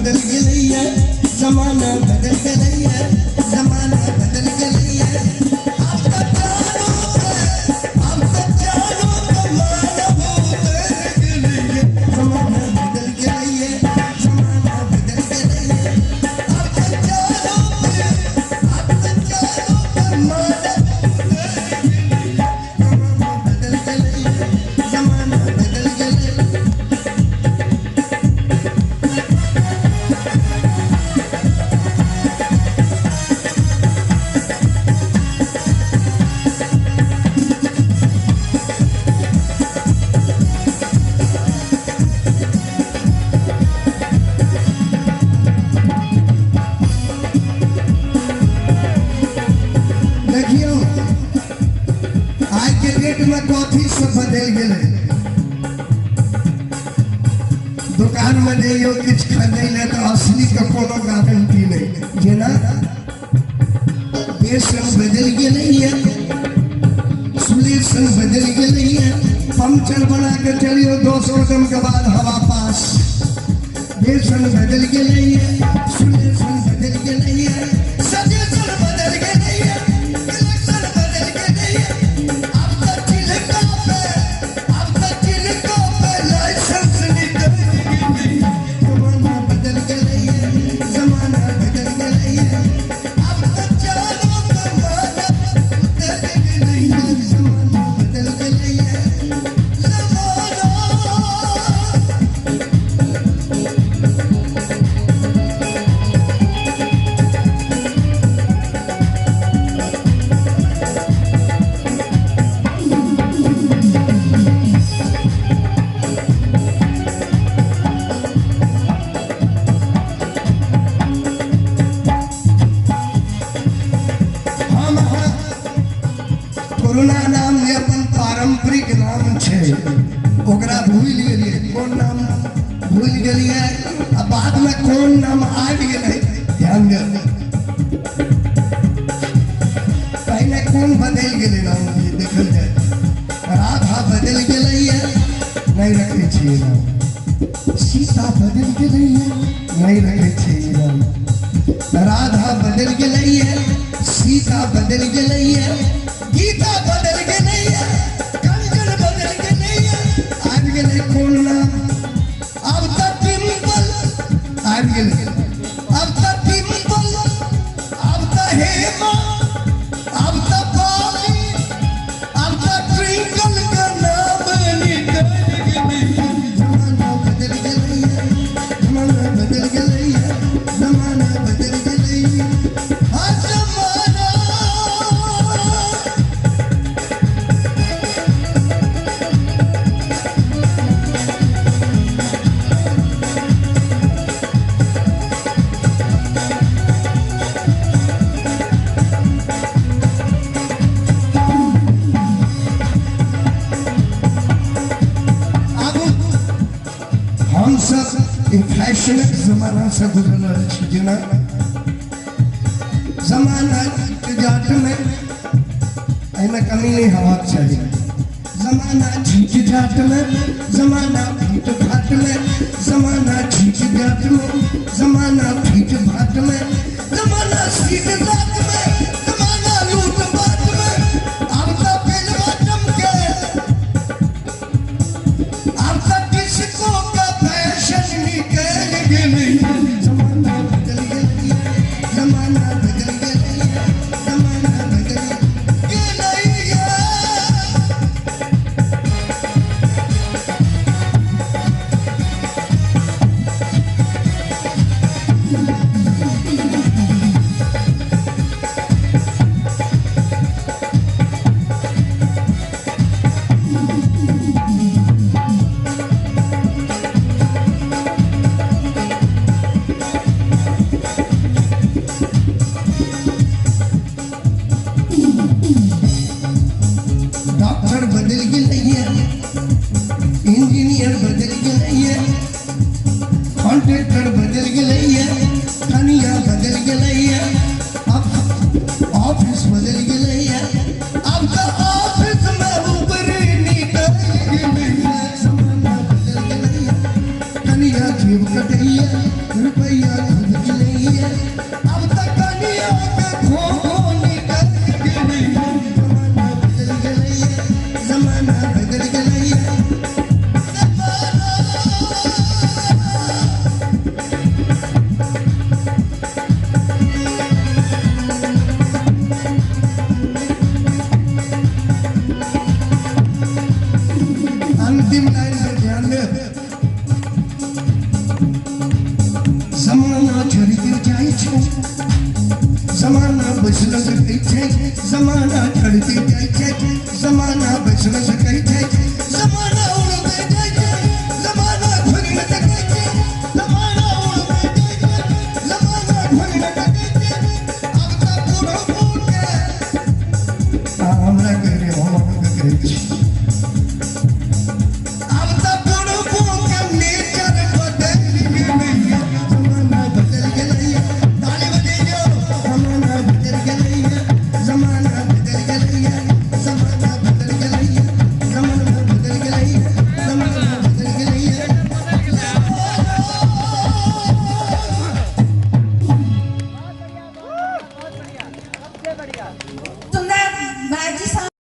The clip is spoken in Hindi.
बदल गया जमाना बदल गया जमाना बदल गया अब तक जानो जमाना बदल गया जमाना बदल गया जमाना बदल गया अब तक जानो जमाना बदल गया जमाना बदल गया देखियो आज के डेट में कॉफी सब बदल गए दुकान में जाइयो कुछ खरीदे तो असली का कोनो गारंटी नहीं ये ना देश बदल गए है सुलेशन बदल गए है पंक्चर बना के चलियो 200 कदम के बाद हवा पास देश बदल गए है सुलेशन बदल गए है सजेशन बदल गए है इलेक्शन बदल गए है अब तक चिल्का पे लाइसेंस निकल गई जमाना बदल गया जमाना बदल गया अब तक जानो जमाना बदल गया जमाना बदल गया जमाना कोरोना नाम ये अपन पारंपरिक नाम छे ओकरा भूल गेलिए कौन नाम भूल गेलिए अब बाद में कौन नाम आ गेले ध्यान दे पहले कौन बदल गेले नाम देखल जाए राधा बदल गेले नहीं रखे छी नाम सीता बदल गेले नहीं रखे छी नाम राधा बदल गेले सीता बदल गेले गीता बदल के नहीं है कंचन बदल के नहीं है आज गेले कौन नाम अब तक टिम्पल आज गेले अब तक टिम्पल अब तक हेमा अब तक पाली अब तक ट्विंकल का नाम निकल गई जमाना बदल गया जमाना बदल गया जमाना बदल गया आज जमाना हम सब फैशन जमाना से गुजर रहे जना जमाना जाट में ऐना कमी नहीं हवा चाहिए जमाना झीठ जाट में जमाना फीट घाट में जमाना झीठ जाट में जमाना फीट घाट में जमाना सीट जाट में जमाना लूट बाट में अब तक पेलवा चमके अब तक किसको का फैशन निकल गई जमाना बदल गया जमाना बदल गया जमाना बदल गया डॉक्टर बदल गए इंजीनियर बदल गए कॉन्ट्रैक्टर बदल गए कनिया बदल गए अब ऑफिस बदल गए अब तो ऑफिस में ऊपर निकल गए जमाना बदल गया कनिया जेब कट गया रुपया छै जमाना चलती जाइ छै जमाना बच न सकै छै